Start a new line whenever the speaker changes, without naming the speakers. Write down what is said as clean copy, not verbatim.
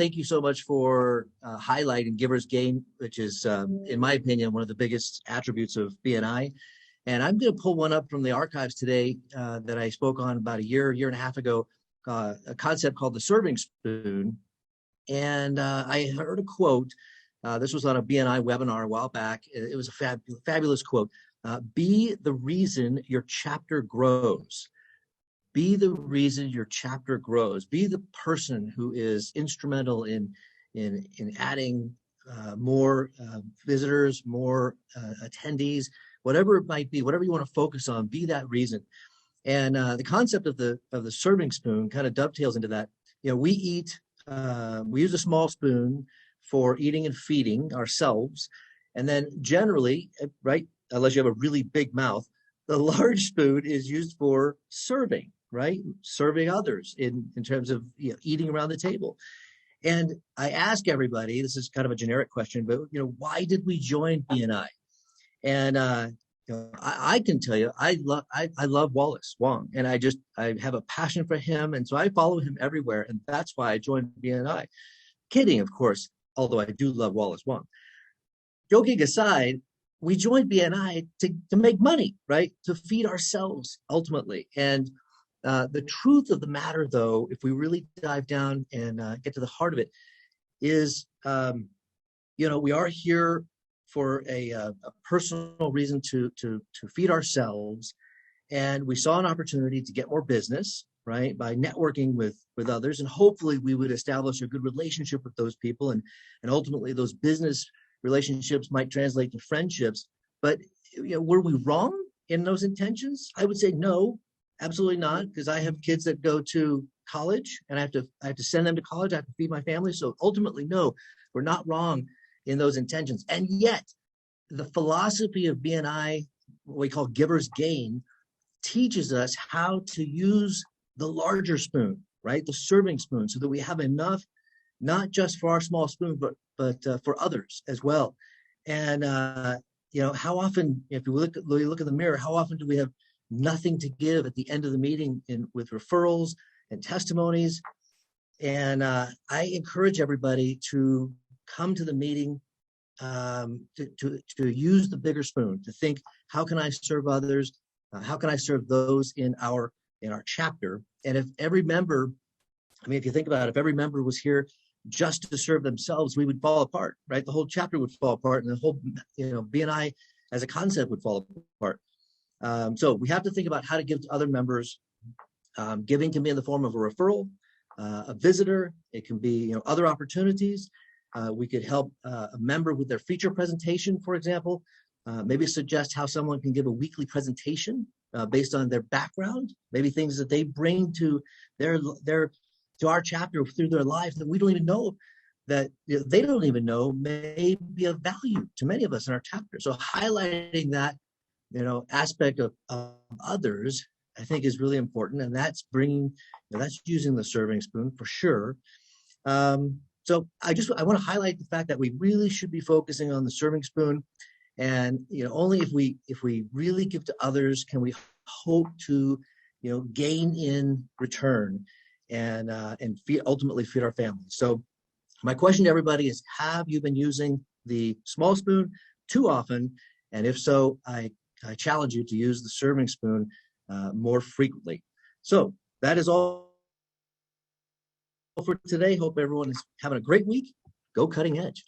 thank you so much for highlighting giver's gain, which is, in my opinion, one of the biggest attributes of BNI. And I'm going to pull one up from the archives today that I spoke on about a year and a half ago, a concept called the serving spoon. And I heard a quote. This was on a BNI webinar a while back. It was a fabulous quote. Be the reason your chapter grows. Be the reason your chapter grows. Be the person who is instrumental in adding more visitors, more attendees, whatever it might be, whatever you want to focus on. Be that reason. And the concept of the serving spoon kind of dovetails into that. You know, we use a small spoon for eating and feeding ourselves, and then generally, right, unless you have a really big mouth, the large spoon is used for serving. Right? Serving others in terms of eating around the table. And I ask everybody, this is kind of a generic question, but why did we join BNI? And I can tell you, I love Wallace, Wong, and I have a passion for him, and so I follow him everywhere, and that's why I joined BNI. Kidding, of course, although I do love Wallace, Wong. Joking aside, we joined BNI to make money, right? To feed ourselves ultimately. And the truth of the matter, though, if we really dive down and get to the heart of it, is, we are here for a personal reason to feed ourselves, and we saw an opportunity to get more business, right, by networking with others, and hopefully we would establish a good relationship with those people, and ultimately those business relationships might translate to friendships. But were we wrong in those intentions? I would say no. Absolutely not, because I have kids that go to college, and I have to send them to college. I have to feed my family. So ultimately, no, we're not wrong in those intentions. And yet, the philosophy of BNI, what we call giver's gain, teaches us how to use the larger spoon, right, the serving spoon, so that we have enough, not just for our small spoon, but for others as well. And how often, if you look in the mirror, how often do we have nothing to give at the end of the meeting with referrals and testimonies? And I encourage everybody to come to the meeting, to use the bigger spoon, to think, how can I serve others? How can I serve those in our chapter? And if every member, if you think about it, if every member was here just to serve themselves, we would fall apart, right? The whole chapter would fall apart, and the whole, BNI as a concept would fall apart. So we have to think about how to give to other members. Giving can be in the form of a referral, a visitor. It can be other opportunities. We could help a member with their feature presentation, for example. Maybe suggest how someone can give a weekly presentation based on their background, maybe things that they bring to to our chapter through their life that we don't even know, that they don't even know may be of value to many of us in our chapter. So highlighting that aspect of others, I think, is really important, and that's that's using the serving spoon for sure. So I want to highlight the fact that we really should be focusing on the serving spoon, and only if we really give to others can we hope to gain in return, and ultimately feed our families. So my question to everybody is: have you been using the small spoon too often? And if so, I challenge you to use the serving spoon more frequently. So that is all for today. Hope everyone is having a great week. Go cutting edge.